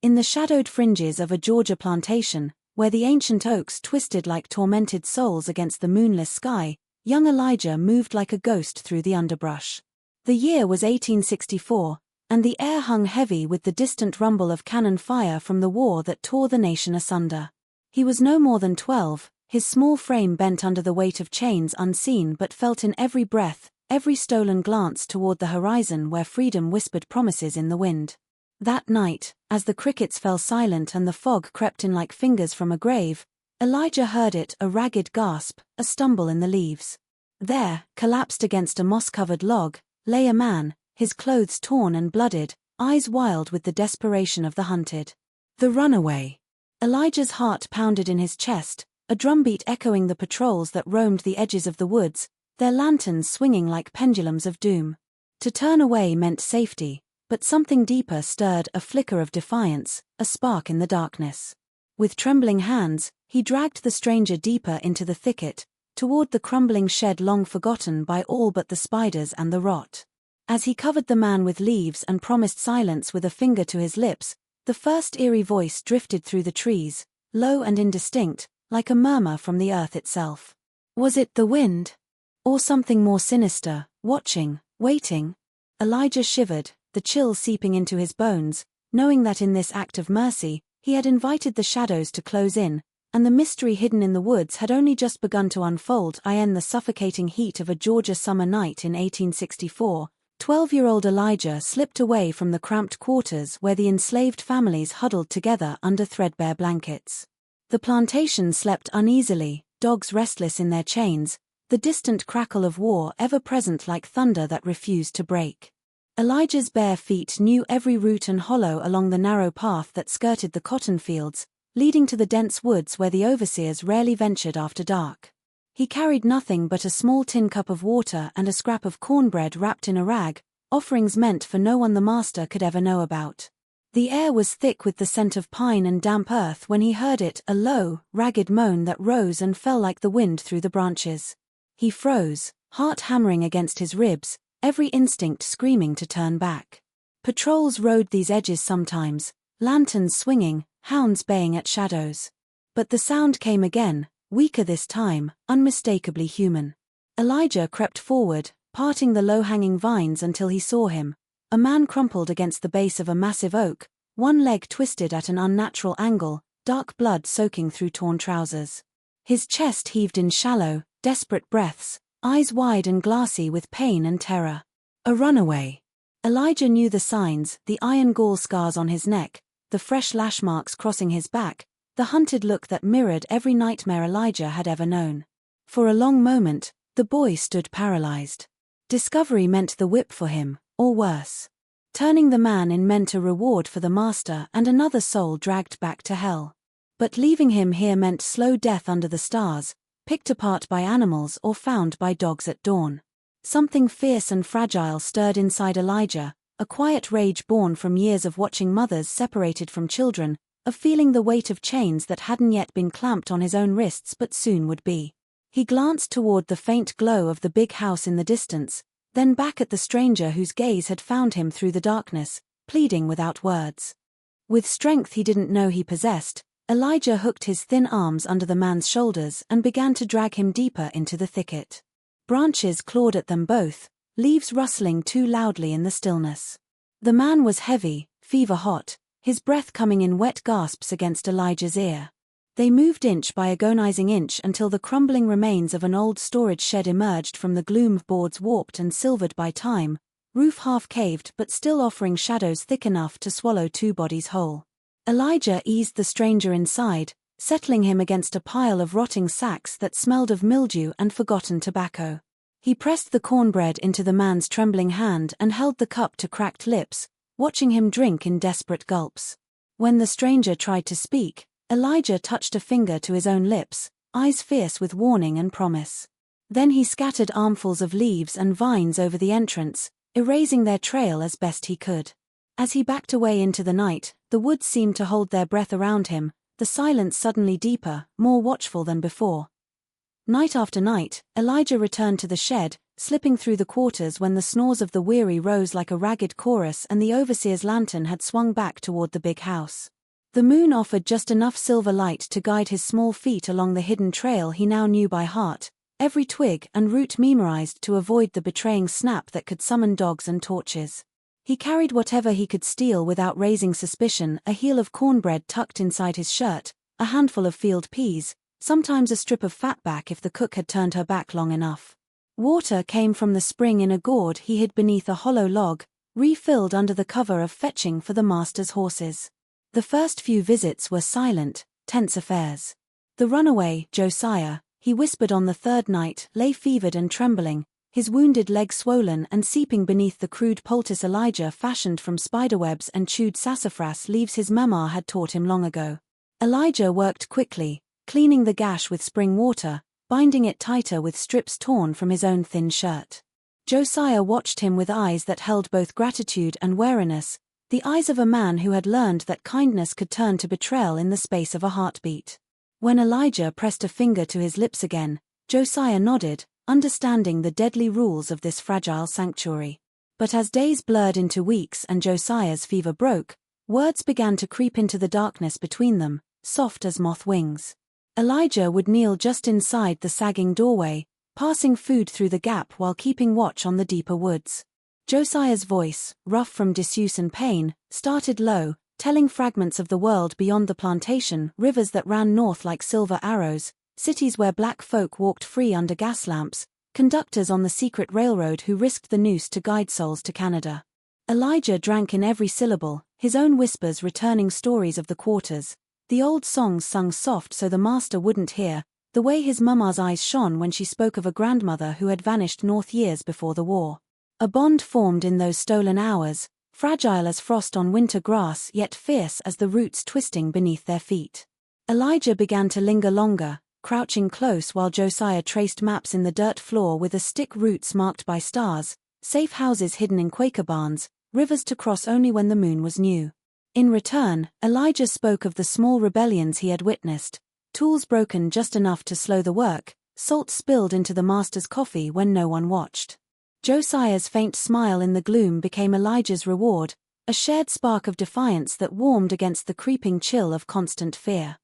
In the shadowed fringes of a Georgia plantation, where the ancient oaks twisted like tormented souls against the moonless sky, young Elijah moved like a ghost through the underbrush. The year was 1864, and the air hung heavy with the distant rumble of cannon fire from the war that tore the nation asunder. He was no more than 12, his small frame bent under the weight of chains unseen but felt in every breath, every stolen glance toward the horizon where freedom whispered promises in the wind. That night, as the crickets fell silent and the fog crept in like fingers from a grave, Elijah heard it, a ragged gasp, a stumble in the leaves. There, collapsed against a moss-covered log, lay a man, his clothes torn and blooded, eyes wild with the desperation of the hunted. The runaway. Elijah's heart pounded in his chest, a drumbeat echoing the patrols that roamed the edges of the woods, their lanterns swinging like pendulums of doom. To turn away meant safety, but something deeper stirred, a flicker of defiance, a spark in the darkness. With trembling hands, he dragged the stranger deeper into the thicket, toward the crumbling shed long forgotten by all but the spiders and the rot. As he covered the man with leaves and promised silence with a finger to his lips, the first eerie voice drifted through the trees, low and indistinct, like a murmur from the earth itself. Was it the wind? Or something more sinister, watching, waiting? Elijah shivered, the chill seeping into his bones, knowing that in this act of mercy, he had invited the shadows to close in, and the mystery hidden in the woods had only just begun to unfold. In the suffocating heat of a Georgia summer night in 1864, 12-year-old Elijah slipped away from the cramped quarters where the enslaved families huddled together under threadbare blankets. The plantation slept uneasily, dogs restless in their chains, the distant crackle of war ever present like thunder that refused to break. Elijah's bare feet knew every root and hollow along the narrow path that skirted the cotton fields, leading to the dense woods where the overseers rarely ventured after dark. He carried nothing but a small tin cup of water and a scrap of cornbread wrapped in a rag, offerings meant for no one the master could ever know about. The air was thick with the scent of pine and damp earth when he heard it, a low, ragged moan that rose and fell like the wind through the branches. He froze, heart hammering against his ribs, every instinct screaming to turn back. Patrols rode these edges sometimes, lanterns swinging, hounds baying at shadows. But the sound came again, weaker this time, unmistakably human. Elijah crept forward, parting the low-hanging vines until he saw him, a man crumpled against the base of a massive oak, one leg twisted at an unnatural angle, dark blood soaking through torn trousers. His chest heaved in shallow, desperate breaths, eyes wide and glassy with pain and terror. A runaway. Elijah knew the signs, the iron gall scars on his neck, the fresh lash marks crossing his back, the hunted look that mirrored every nightmare Elijah had ever known. For a long moment, the boy stood paralyzed. Discovery meant the whip for him, or worse. Turning the man in meant a reward for the master and another soul dragged back to hell. But leaving him here meant slow death under the stars, picked apart by animals or found by dogs at dawn. Something fierce and fragile stirred inside Elijah, a quiet rage born from years of watching mothers separated from children, of feeling the weight of chains that hadn't yet been clamped on his own wrists but soon would be. He glanced toward the faint glow of the big house in the distance, then back at the stranger whose gaze had found him through the darkness, pleading without words. With strength he didn't know he possessed, Elijah hooked his thin arms under the man's shoulders and began to drag him deeper into the thicket. Branches clawed at them both, leaves rustling too loudly in the stillness. The man was heavy, fever-hot, his breath coming in wet gasps against Elijah's ear. They moved inch by agonizing inch until the crumbling remains of an old storage shed emerged from the gloom, boards warped and silvered by time, roof half-caved but still offering shadows thick enough to swallow two bodies whole. Elijah eased the stranger inside, settling him against a pile of rotting sacks that smelled of mildew and forgotten tobacco. He pressed the cornbread into the man's trembling hand and held the cup to cracked lips, watching him drink in desperate gulps. When the stranger tried to speak, Elijah touched a finger to his own lips, eyes fierce with warning and promise. Then he scattered armfuls of leaves and vines over the entrance, erasing their trail as best he could. As he backed away into the night, the woods seemed to hold their breath around him, the silence suddenly deeper, more watchful than before. Night after night, Elijah returned to the shed, slipping through the quarters when the snores of the weary rose like a ragged chorus and the overseer's lantern had swung back toward the big house. The moon offered just enough silver light to guide his small feet along the hidden trail he now knew by heart, every twig and root memorized to avoid the betraying snap that could summon dogs and torches. He carried whatever he could steal without raising suspicion, a heel of cornbread tucked inside his shirt, a handful of field peas, sometimes a strip of fatback if the cook had turned her back long enough. Water came from the spring in a gourd he hid beneath a hollow log, refilled under the cover of fetching for the master's horses. The first few visits were silent, tense affairs. The runaway, Josiah, he whispered on the third night, lay fevered and trembling, his wounded leg swollen and seeping beneath the crude poultice Elijah fashioned from spiderwebs and chewed sassafras leaves his mama had taught him long ago. Elijah worked quickly, cleaning the gash with spring water, binding it tighter with strips torn from his own thin shirt. Josiah watched him with eyes that held both gratitude and wariness, the eyes of a man who had learned that kindness could turn to betrayal in the space of a heartbeat. When Elijah pressed a finger to his lips again, Josiah nodded, understanding the deadly rules of this fragile sanctuary. But as days blurred into weeks and Josiah's fever broke, words began to creep into the darkness between them, soft as moth wings. Elijah would kneel just inside the sagging doorway, passing food through the gap while keeping watch on the deeper woods. Josiah's voice, rough from disuse and pain, started low, telling fragments of the world beyond the plantation, rivers that ran north like silver arrows, cities where black folk walked free under gas lamps, conductors on the secret railroad who risked the noose to guide souls to Canada. Elijah drank in every syllable, his own whispers returning stories of the quarters, the old songs sung soft so the master wouldn't hear, the way his mama's eyes shone when she spoke of a grandmother who had vanished north years before the war. A bond formed in those stolen hours, fragile as frost on winter grass yet fierce as the roots twisting beneath their feet. Elijah began to linger longer, crouching close while Josiah traced maps in the dirt floor with a stick, routes marked by stars, safe houses hidden in Quaker barns, rivers to cross only when the moon was new. In return, Elijah spoke of the small rebellions he had witnessed, tools broken just enough to slow the work, salt spilled into the master's coffee when no one watched. Josiah's faint smile in the gloom became Elijah's reward, a shared spark of defiance that warmed against the creeping chill of constant fear.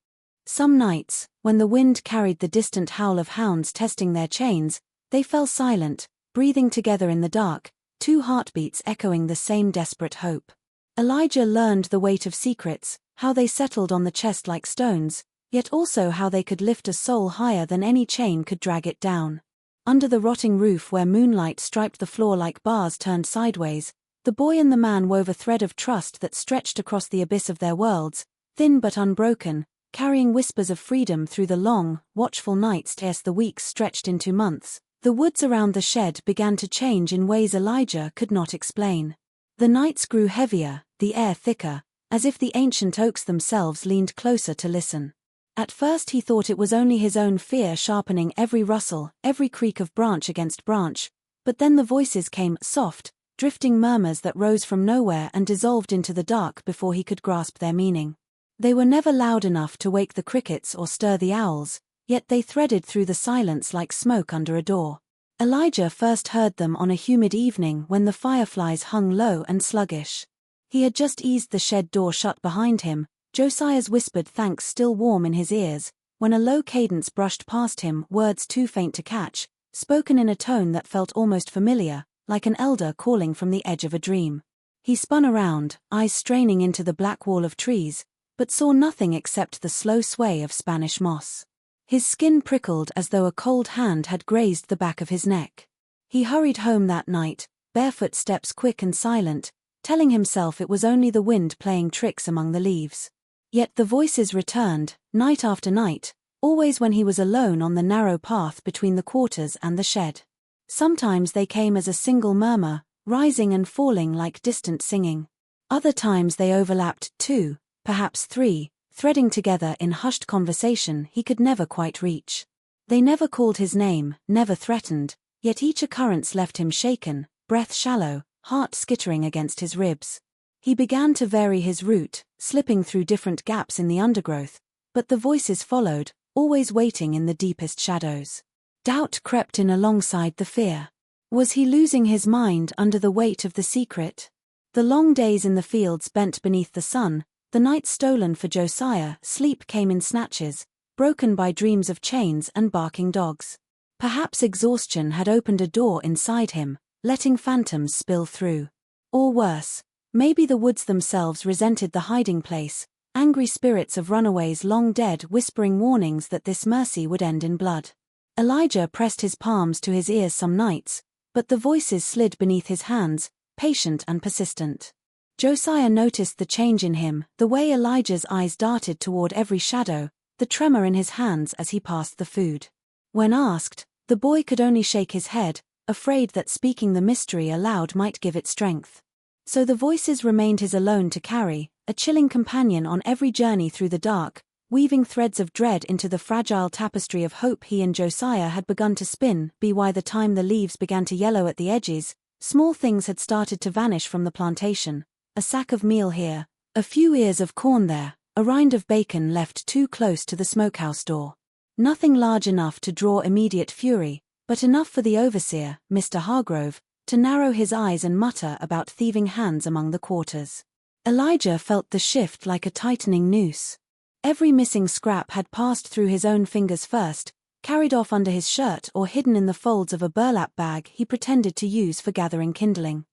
Some nights, when the wind carried the distant howl of hounds testing their chains, they fell silent, breathing together in the dark, two heartbeats echoing the same desperate hope. Elijah learned the weight of secrets, how they settled on the chest like stones, yet also how they could lift a soul higher than any chain could drag it down. Under the rotting roof where moonlight striped the floor like bars turned sideways, the boy and the man wove a thread of trust that stretched across the abyss of their worlds, thin but unbroken, carrying whispers of freedom through the long, watchful nights as the weeks stretched into months. The woods around the shed began to change in ways Elijah could not explain. The nights grew heavier, the air thicker, as if the ancient oaks themselves leaned closer to listen. At first he thought it was only his own fear sharpening every rustle, every creak of branch against branch, but then the voices came, soft, drifting murmurs that rose from nowhere and dissolved into the dark before he could grasp their meaning. They were never loud enough to wake the crickets or stir the owls, yet they threaded through the silence like smoke under a door. Elijah first heard them on a humid evening when the fireflies hung low and sluggish. He had just eased the shed door shut behind him, Josiah's whispered thanks still warm in his ears, when a low cadence brushed past him, words too faint to catch, spoken in a tone that felt almost familiar, like an elder calling from the edge of a dream. He spun around, eyes straining into the black wall of trees, but saw nothing except the slow sway of Spanish moss. His skin prickled as though a cold hand had grazed the back of his neck. He hurried home that night, barefoot steps quick and silent, telling himself it was only the wind playing tricks among the leaves. Yet the voices returned, night after night, always when he was alone on the narrow path between the quarters and the shed. Sometimes they came as a single murmur, rising and falling like distant singing. Other times they overlapped, two, perhaps three, threading together in hushed conversation he could never quite reach. They never called his name, never threatened, yet each occurrence left him shaken, breath shallow, heart skittering against his ribs. He began to vary his route, slipping through different gaps in the undergrowth, but the voices followed, always waiting in the deepest shadows. Doubt crept in alongside the fear. Was he losing his mind under the weight of the secret? The long days in the fields bent beneath the sun, the nights stolen for Josiah, sleep came in snatches, broken by dreams of chains and barking dogs. Perhaps exhaustion had opened a door inside him, letting phantoms spill through. Or worse, maybe the woods themselves resented the hiding place, angry spirits of runaways long dead whispering warnings that this mercy would end in blood. Elijah pressed his palms to his ears some nights, but the voices slid beneath his hands, patient and persistent. Josiah noticed the change in him, the way Elijah's eyes darted toward every shadow, the tremor in his hands as he passed the food. When asked, the boy could only shake his head, afraid that speaking the mystery aloud might give it strength. So the voices remained his alone to carry, a chilling companion on every journey through the dark, weaving threads of dread into the fragile tapestry of hope he and Josiah had begun to spin. By the time the leaves began to yellow at the edges, small things had started to vanish from the plantation. A sack of meal here, a few ears of corn there, a rind of bacon left too close to the smokehouse door. Nothing large enough to draw immediate fury, but enough for the overseer, Mr. Hargrove, to narrow his eyes and mutter about thieving hands among the quarters. Elijah felt the shift like a tightening noose. Every missing scrap had passed through his own fingers first, carried off under his shirt or hidden in the folds of a burlap bag he pretended to use for gathering kindling.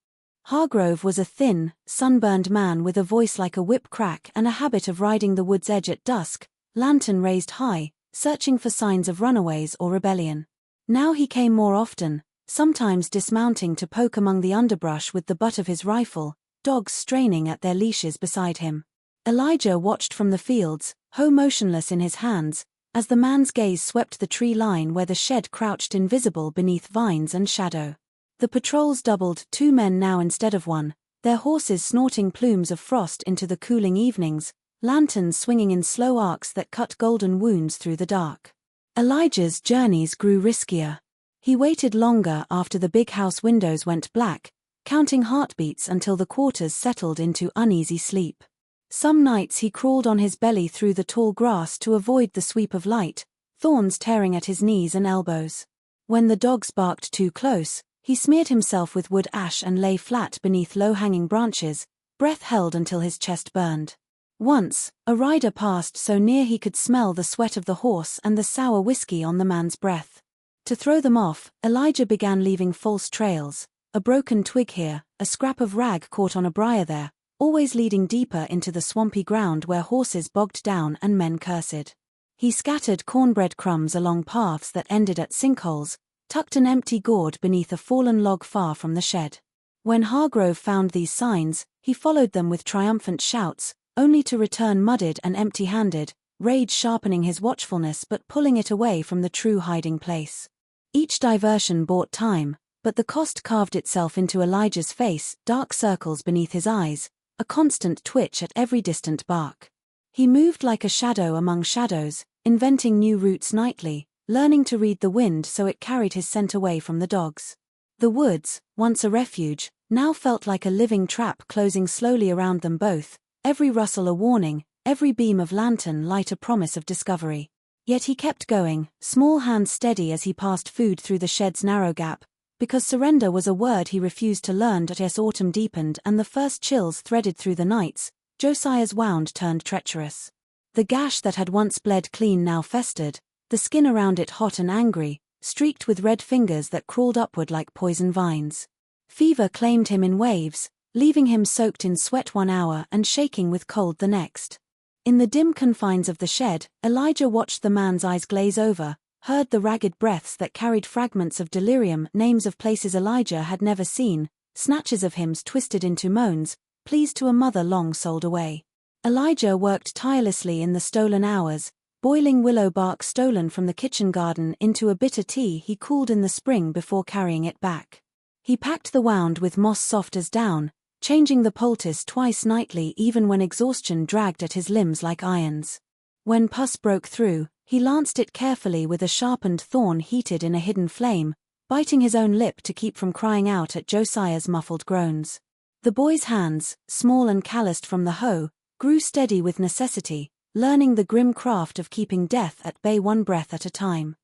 Hargrove was a thin, sunburned man with a voice like a whip crack and a habit of riding the wood's edge at dusk, lantern raised high, searching for signs of runaways or rebellion. Now he came more often, sometimes dismounting to poke among the underbrush with the butt of his rifle, dogs straining at their leashes beside him. Elijah watched from the fields, hoe motionless in his hands, as the man's gaze swept the tree line where the shed crouched invisible beneath vines and shadow. The patrols doubled, 2 men now instead of 1, their horses snorting plumes of frost into the cooling evenings, lanterns swinging in slow arcs that cut golden wounds through the dark. Elijah's journeys grew riskier. He waited longer after the big house windows went black, counting heartbeats until the quarters settled into uneasy sleep. Some nights he crawled on his belly through the tall grass to avoid the sweep of light, thorns tearing at his knees and elbows. When the dogs barked too close, he smeared himself with wood ash and lay flat beneath low-hanging branches, breath held until his chest burned. Once, a rider passed so near he could smell the sweat of the horse and the sour whiskey on the man's breath. To throw them off, Elijah began leaving false trails, a broken twig here, a scrap of rag caught on a briar there, always leading deeper into the swampy ground where horses bogged down and men cursed. He scattered cornbread crumbs along paths that ended at sinkholes, tucked an empty gourd beneath a fallen log far from the shed. When Hargrove found these signs, he followed them with triumphant shouts, only to return muddied and empty-handed, rage sharpening his watchfulness but pulling it away from the true hiding place. Each diversion bought time, but the cost carved itself into Elijah's face, dark circles beneath his eyes, a constant twitch at every distant bark. He moved like a shadow among shadows, inventing new routes nightly, learning to read the wind so it carried his scent away from the dogs. The woods, once a refuge, now felt like a living trap closing slowly around them both, every rustle a warning, every beam of lantern light a promise of discovery. Yet he kept going, small hands steady as he passed food through the shed's narrow gap, because surrender was a word he refused to learn. As autumn deepened and the first chills threaded through the nights, Josiah's wound turned treacherous. The gash that had once bled clean now festered, the skin around it hot and angry, streaked with red fingers that crawled upward like poison vines. Fever claimed him in waves, leaving him soaked in sweat 1 hour and shaking with cold the next. In the dim confines of the shed, Elijah watched the man's eyes glaze over, heard the ragged breaths that carried fragments of delirium, names of places Elijah had never seen, snatches of hymns twisted into moans, pleas to a mother long sold away. Elijah worked tirelessly in the stolen hours, boiling willow bark stolen from the kitchen garden into a bitter tea he cooled in the spring before carrying it back. He packed the wound with moss soft as down, changing the poultice twice nightly even when exhaustion dragged at his limbs like irons. When pus broke through, he lanced it carefully with a sharpened thorn heated in a hidden flame, biting his own lip to keep from crying out at Josiah's muffled groans. The boy's hands, small and calloused from the hoe, grew steady with necessity, learning the grim craft of keeping death at bay 1 breath at a time.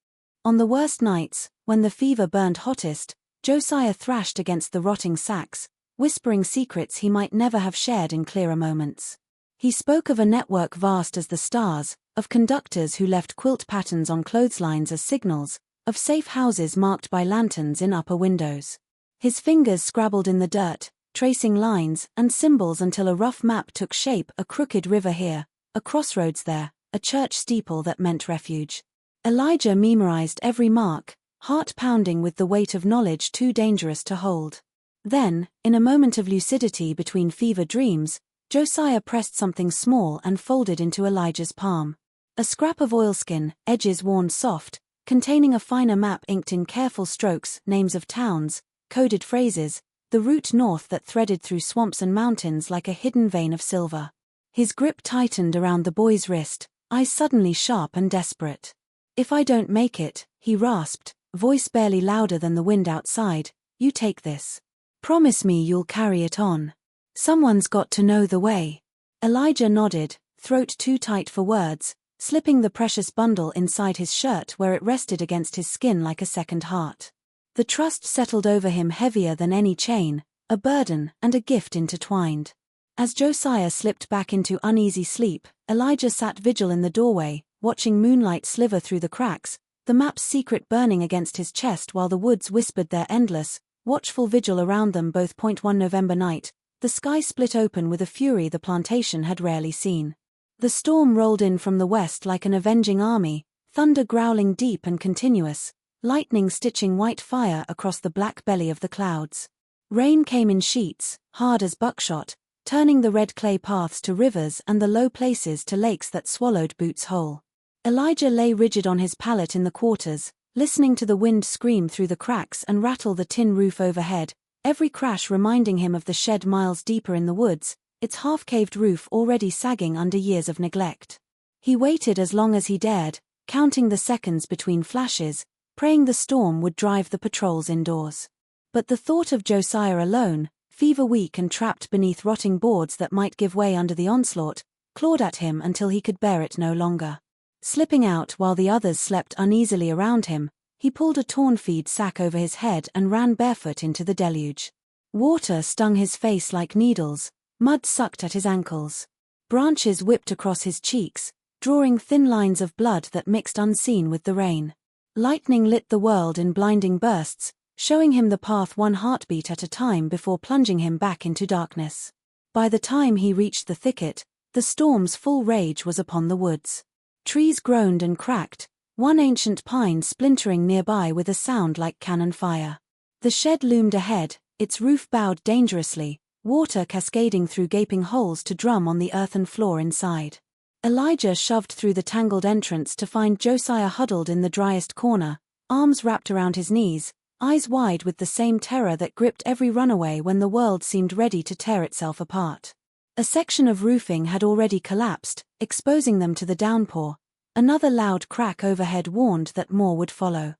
On the worst nights, when the fever burned hottest, Josiah thrashed against the rotting sacks, whispering secrets he might never have shared in clearer moments. He spoke of a network vast as the stars, of conductors who left quilt patterns on clotheslines as signals, of safe houses marked by lanterns in upper windows. His fingers scrabbled in the dirt, tracing lines and symbols until a rough map took shape: a crooked river here, a crossroads there, a church steeple that meant refuge. Elijah memorized every mark, heart pounding with the weight of knowledge too dangerous to hold. Then, in a moment of lucidity between fever dreams, Josiah pressed something small and folded into Elijah's palm. A scrap of oilskin, edges worn soft, containing a finer map inked in careful strokes: names of towns, coded phrases, the route north that threaded through swamps and mountains like a hidden vein of silver. His grip tightened around the boy's wrist, eyes suddenly sharp and desperate. "If I don't make it," he rasped, voice barely louder than the wind outside, "you take this. Promise me you'll carry it on. Someone's got to know the way." Elijah nodded, throat too tight for words, slipping the precious bundle inside his shirt where it rested against his skin like a second heart. The trust settled over him heavier than any chain, a burden and a gift intertwined. As Josiah slipped back into uneasy sleep, Elijah sat vigil in the doorway, watching moonlight sliver through the cracks, the map's secret burning against his chest while the woods whispered their endless, watchful vigil around them both. One November night, the sky split open with a fury the plantation had rarely seen. The storm rolled in from the west like an avenging army, thunder growling deep and continuous, lightning stitching white fire across the black belly of the clouds. Rain came in sheets, hard as buckshot, turning the red clay paths to rivers and the low places to lakes that swallowed boots whole. Elijah lay rigid on his pallet in the quarters, listening to the wind scream through the cracks and rattle the tin roof overhead, every crash reminding him of the shed miles deeper in the woods, its half-caved roof already sagging under years of neglect. He waited as long as he dared, counting the seconds between flashes, praying the storm would drive the patrols indoors. But the thought of Josiah alone, fever-weak and trapped beneath rotting boards that might give way under the onslaught, clawed at him until he could bear it no longer. Slipping out while the others slept uneasily around him, he pulled a torn feed sack over his head and ran barefoot into the deluge. Water stung his face like needles, mud sucked at his ankles. Branches whipped across his cheeks, drawing thin lines of blood that mixed unseen with the rain. Lightning lit the world in blinding bursts, showing him the path one heartbeat at a time before plunging him back into darkness. By the time he reached the thicket, the storm's full rage was upon the woods. Trees groaned and cracked, one ancient pine splintering nearby with a sound like cannon fire. The shed loomed ahead, its roof bowed dangerously, water cascading through gaping holes to drum on the earthen floor inside. Elijah shoved through the tangled entrance to find Josiah huddled in the driest corner, arms wrapped around his knees, eyes wide with the same terror that gripped every runaway when the world seemed ready to tear itself apart. A section of roofing had already collapsed, exposing them to the downpour. Another loud crack overhead warned that more would follow.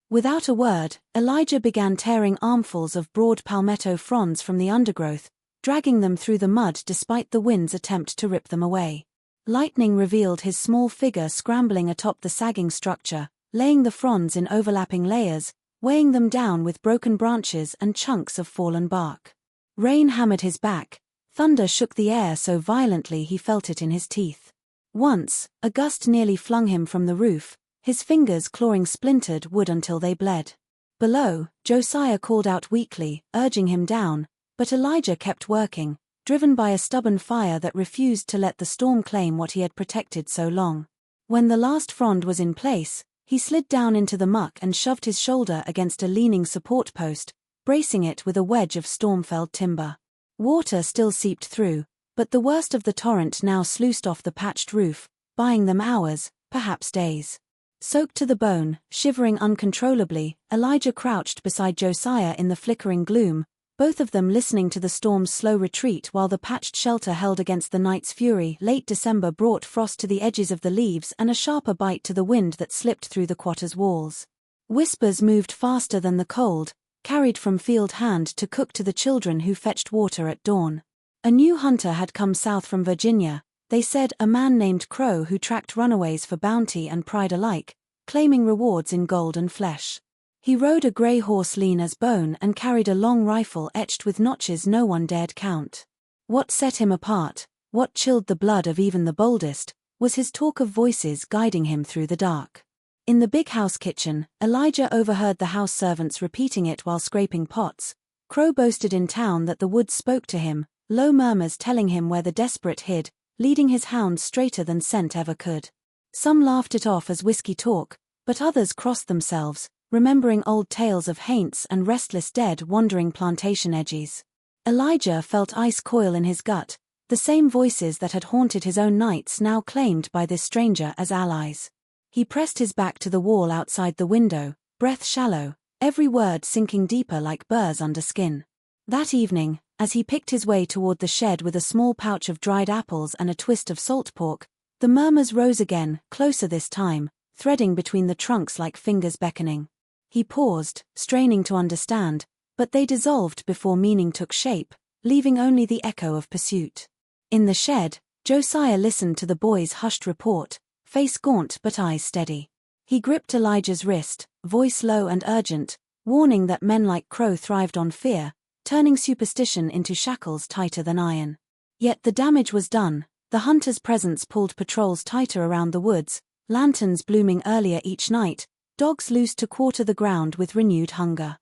Without a word, Elijah began tearing armfuls of broad palmetto fronds from the undergrowth, dragging them through the mud despite the wind's attempt to rip them away. Lightning revealed his small figure scrambling atop the sagging structure, laying the fronds in overlapping layers, weighing them down with broken branches and chunks of fallen bark. Rain hammered his back, thunder shook the air so violently he felt it in his teeth. Once, a gust nearly flung him from the roof, his fingers clawing splintered wood until they bled. Below, Josiah called out weakly, urging him down, but Elijah kept working, driven by a stubborn fire that refused to let the storm claim what he had protected so long. When the last frond was in place, he slid down into the muck and shoved his shoulder against a leaning support post, bracing it with a wedge of storm-felled timber. Water still seeped through, but the worst of the torrent now sluiced off the patched roof, buying them hours, perhaps days. Soaked to the bone, shivering uncontrollably, Elijah crouched beside Josiah in the flickering gloom, both of them listening to the storm's slow retreat while the patched shelter held against the night's fury. Late December brought frost to the edges of the leaves and a sharper bite to the wind that slipped through the quarter's walls. Whispers moved faster than the cold, carried from field hand to cook to the children who fetched water at dawn. A new hunter had come south from Virginia, they said, a man named Crow who tracked runaways for bounty and pride alike, claiming rewards in gold and flesh. He rode a grey horse lean as bone and carried a long rifle etched with notches no one dared count. What set him apart, what chilled the blood of even the boldest, was his talk of voices guiding him through the dark. In the big house kitchen, Elijah overheard the house servants repeating it while scraping pots. Crow boasted in town that the woods spoke to him, low murmurs telling him where the desperate hid, leading his hounds straighter than scent ever could. Some laughed it off as whiskey talk, but others crossed themselves, remembering old tales of haints and restless dead wandering plantation edges. Elijah felt ice coil in his gut, the same voices that had haunted his own nights now claimed by this stranger as allies. He pressed his back to the wall outside the window, breath shallow, every word sinking deeper like burrs under skin. That evening, as he picked his way toward the shed with a small pouch of dried apples and a twist of salt pork, the murmurs rose again, closer this time, threading between the trunks like fingers beckoning. He paused, straining to understand, but they dissolved before meaning took shape, leaving only the echo of pursuit. In the shed, Josiah listened to the boy's hushed report, face gaunt but eyes steady. He gripped Elijah's wrist, voice low and urgent, warning that men like Crow thrived on fear, turning superstition into shackles tighter than iron. Yet the damage was done. The hunter's presence pulled patrols tighter around the woods, lanterns blooming earlier each night, dogs loose to quarter the ground with renewed hunger.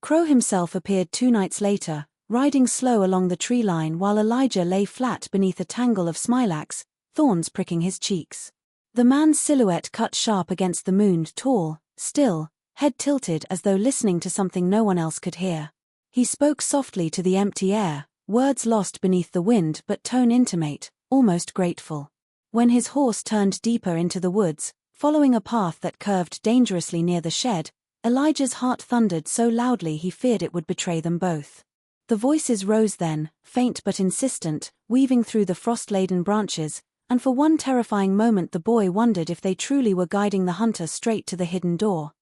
Crow himself appeared 2 nights later, riding slow along the tree line while Elijah lay flat beneath a tangle of smilax, thorns pricking his cheeks. The man's silhouette cut sharp against the moon, tall, still, head tilted as though listening to something no one else could hear. He spoke softly to the empty air, words lost beneath the wind but tone intimate, almost grateful. When his horse turned deeper into the woods, following a path that curved dangerously near the shed, Elijah's heart thundered so loudly he feared it would betray them both. The voices rose then, faint but insistent, weaving through the frost-laden branches, and for one terrifying moment the boy wondered if they truly were guiding the hunter straight to the hidden door.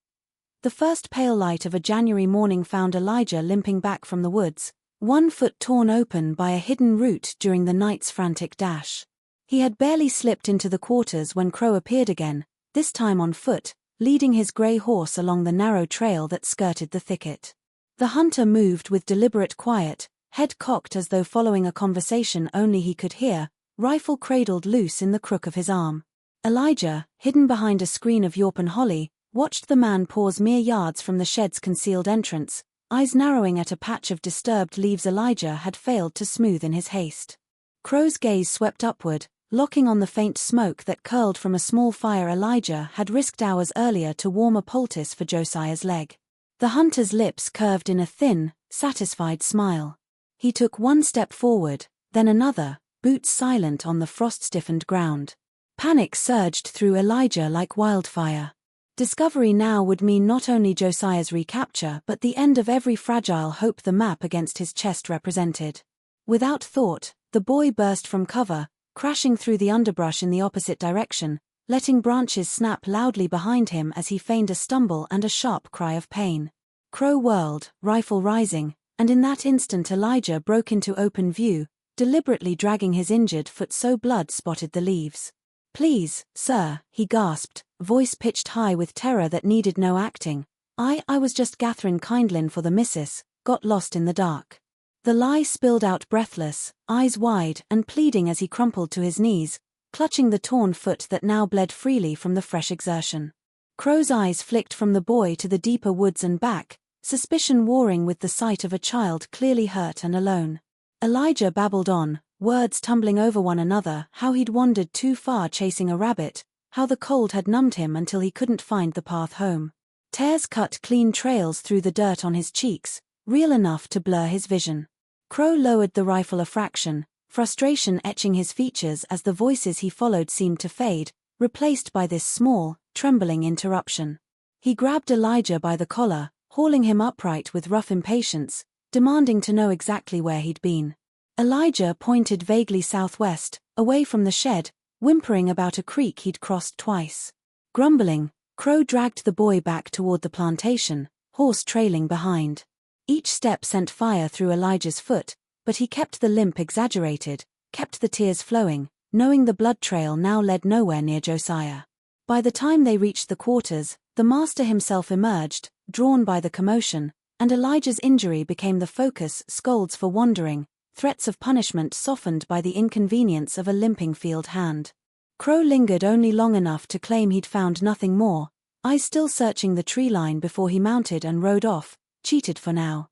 The first pale light of a January morning found Elijah limping back from the woods, one foot torn open by a hidden root during the night's frantic dash. He had barely slipped into the quarters when Crow appeared again, this time on foot, leading his grey horse along the narrow trail that skirted the thicket. The hunter moved with deliberate quiet, head cocked as though following a conversation only he could hear, rifle cradled loose in the crook of his arm. Elijah, hidden behind a screen of Yorpen holly, watched the man pause mere yards from the shed's concealed entrance, eyes narrowing at a patch of disturbed leaves Elijah had failed to smooth in his haste. Crow's gaze swept upward, locking on the faint smoke that curled from a small fire Elijah had risked hours earlier to warm a poultice for Josiah's leg. The hunter's lips curved in a thin, satisfied smile. He took one step forward, then another, boots silent on the frost-stiffened ground. Panic surged through Elijah like wildfire. Discovery now would mean not only Josiah's recapture but the end of every fragile hope the map against his chest represented. Without thought, the boy burst from cover, crashing through the underbrush in the opposite direction, letting branches snap loudly behind him as he feigned a stumble and a sharp cry of pain. Crow whirled, rifle rising, and in that instant Elijah broke into open view, deliberately dragging his injured foot so blood spotted the leaves. "Please, sir," he gasped, voice pitched high with terror that needed no acting. I was just gathering kindlin for the missus, got lost in the dark." The lie spilled out breathless, eyes wide and pleading as he crumpled to his knees, clutching the torn foot that now bled freely from the fresh exertion. Crow's eyes flicked from the boy to the deeper woods and back, suspicion warring with the sight of a child clearly hurt and alone. Elijah babbled on, words tumbling over one another, how he'd wandered too far chasing a rabbit, how the cold had numbed him until he couldn't find the path home. Tears cut clean trails through the dirt on his cheeks, real enough to blur his vision. Crow lowered the rifle a fraction, frustration etching his features as the voices he followed seemed to fade, replaced by this small, trembling interruption. He grabbed Elijah by the collar, hauling him upright with rough impatience, demanding to know exactly where he'd been. Elijah pointed vaguely southwest, away from the shed, whimpering about a creek he'd crossed twice. Grumbling, Crow dragged the boy back toward the plantation, horse trailing behind. Each step sent fire through Elijah's foot, but he kept the limp exaggerated, kept the tears flowing, knowing the blood trail now led nowhere near Josiah. By the time they reached the quarters, the master himself emerged, drawn by the commotion, and Elijah's injury became the focus, scolds for wandering, threats of punishment softened by the inconvenience of a limping field hand. Crow lingered only long enough to claim he'd found nothing more, eyes still searching the tree line before he mounted and rode off, cheated for now.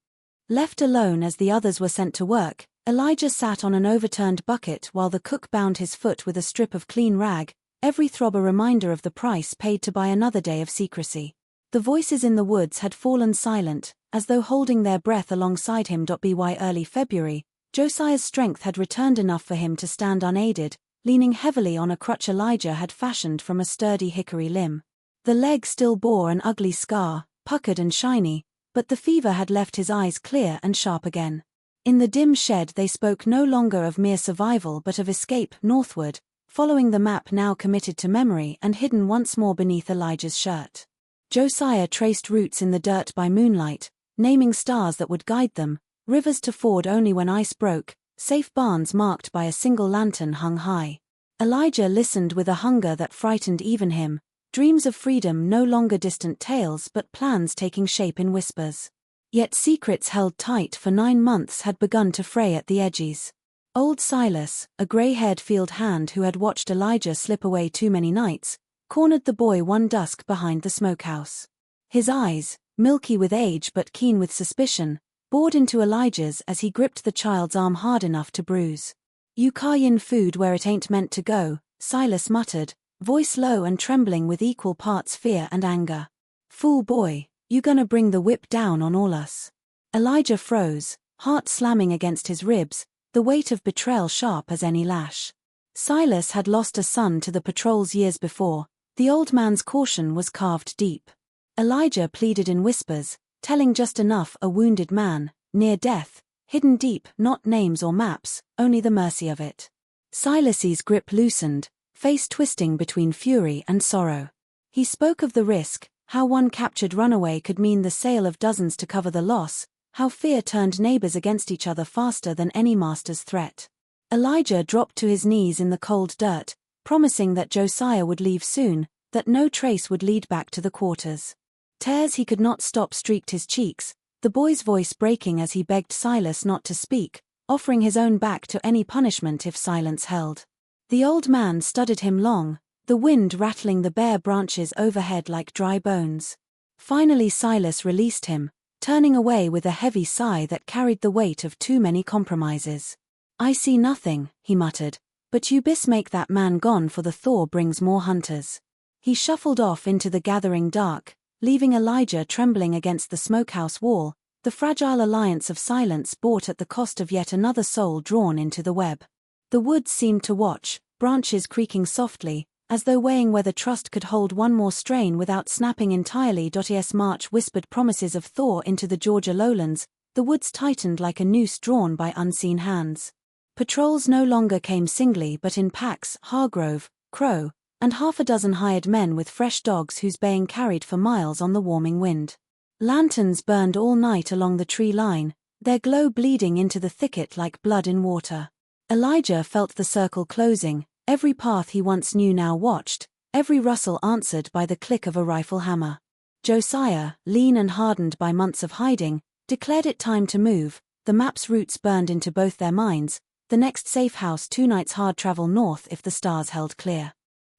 Left alone as the others were sent to work, Elijah sat on an overturned bucket while the cook bound his foot with a strip of clean rag, every throb a reminder of the price paid to buy another day of secrecy. The voices in the woods had fallen silent, as though holding their breath alongside him. By early February, Josiah's strength had returned enough for him to stand unaided, leaning heavily on a crutch Elijah had fashioned from a sturdy hickory limb. The leg still bore an ugly scar, puckered and shiny, but the fever had left his eyes clear and sharp again. In the dim shed they spoke no longer of mere survival but of escape northward, following the map now committed to memory and hidden once more beneath Elijah's shirt. Josiah traced routes in the dirt by moonlight, naming stars that would guide them, rivers to ford only when ice broke, safe barns marked by a single lantern hung high. Elijah listened with a hunger that frightened even him, dreams of freedom no longer distant tales but plans taking shape in whispers. Yet secrets held tight for 9 months had begun to fray at the edges. Old Silas, a grey-haired field hand who had watched Elijah slip away too many nights, cornered the boy one dusk behind the smokehouse. His eyes, milky with age but keen with suspicion, bored into Elijah's as he gripped the child's arm hard enough to bruise. "You carryin' food where it ain't meant to go," Silas muttered, voice low and trembling with equal parts fear and anger. "Fool boy, you gonna bring the whip down on all us?" Elijah froze, heart slamming against his ribs, the weight of betrayal sharp as any lash. Silas had lost a son to the patrols years before, the old man's caution was carved deep. Elijah pleaded in whispers, telling just enough a wounded man, near death, hidden deep, not names or maps, only the mercy of it. Silas's grip loosened, face twisting between fury and sorrow. He spoke of the risk, how one captured runaway could mean the sale of dozens to cover the loss, how fear turned neighbors against each other faster than any master's threat. Elijah dropped to his knees in the cold dirt, promising that Josiah would leave soon, that no trace would lead back to the quarters. Tears he could not stop streaked his cheeks, the boy's voice breaking as he begged Silas not to speak, offering his own back to any punishment if silence held. The old man studied him long, the wind rattling the bare branches overhead like dry bones. Finally Silas released him, turning away with a heavy sigh that carried the weight of too many compromises. "I see nothing," he muttered, "but you best make that man gone for the Thor brings more hunters." He shuffled off into the gathering dark, leaving Elijah trembling against the smokehouse wall, the fragile alliance of silence bought at the cost of yet another soul drawn into the web. The woods seemed to watch, branches creaking softly, as though weighing whether trust could hold one more strain without snapping entirely. As March whispered promises of Thor into the Georgia lowlands, the woods tightened like a noose drawn by unseen hands. Patrols no longer came singly but in packs, Hargrove, Crow, and half a dozen hired men with fresh dogs whose baying carried for miles on the warming wind. Lanterns burned all night along the tree line, their glow bleeding into the thicket like blood in water. Elijah felt the circle closing, every path he once knew now watched, every rustle answered by the click of a rifle hammer. Josiah, lean and hardened by months of hiding, declared it time to move, the map's routes burned into both their minds, the next safe house 2 nights hard travel north if the stars held clear.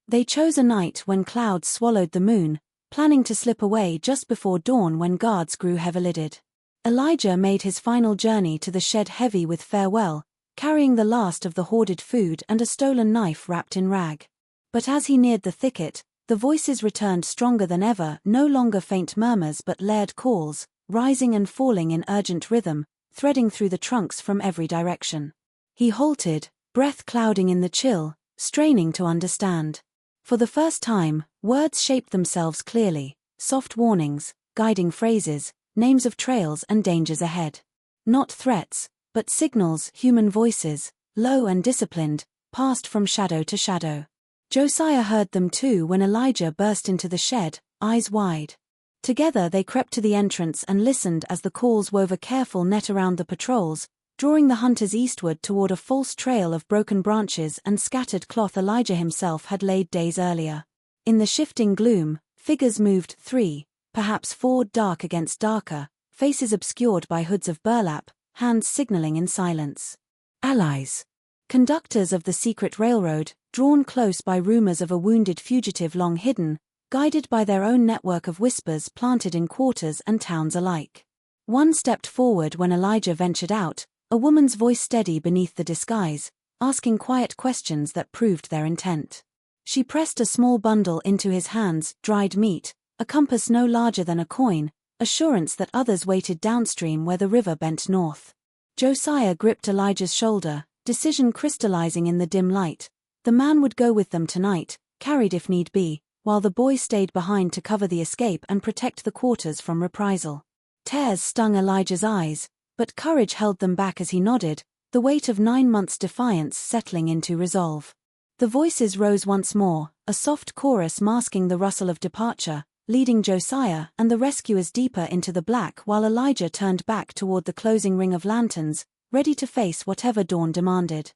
They chose a night when clouds swallowed the moon, planning to slip away just before dawn when guards grew heavy-lidded. Elijah made his final journey to the shed heavy with farewell, carrying the last of the hoarded food and a stolen knife wrapped in rag. But as he neared the thicket, the voices returned stronger than ever, no longer faint murmurs but layered calls, rising and falling in urgent rhythm, threading through the trunks from every direction. He halted, breath clouding in the chill, straining to understand. For the first time, words shaped themselves clearly, soft warnings, guiding phrases, names of trails and dangers ahead. Not threats, but signals, human voices, low and disciplined, passed from shadow to shadow. Josiah heard them too when Elijah burst into the shed, eyes wide. Together they crept to the entrance and listened as the calls wove a careful net around the patrols, drawing the hunters eastward toward a false trail of broken branches and scattered cloth Elijah himself had laid days earlier. In the shifting gloom, figures moved, 3, perhaps four dark against darker, faces obscured by hoods of burlap, hands signaling in silence. Allies. Conductors of the secret railroad, drawn close by rumors of a wounded fugitive long hidden, guided by their own network of whispers planted in quarters and towns alike. One stepped forward when Elijah ventured out, a woman's voice steady beneath the disguise, asking quiet questions that proved their intent. She pressed a small bundle into his hands, dried meat, a compass no larger than a coin, assurance that others waited downstream where the river bent north. Josiah gripped Elijah's shoulder, decision crystallizing in the dim light. The man would go with them tonight, carried if need be, while the boy stayed behind to cover the escape and protect the quarters from reprisal. Tears stung Elijah's eyes, but courage held them back as he nodded, the weight of 9 months' defiance settling into resolve. The voices rose once more, a soft chorus masking the rustle of departure, leading Josiah and the rescuers deeper into the black while Elijah turned back toward the closing ring of lanterns, ready to face whatever dawn demanded.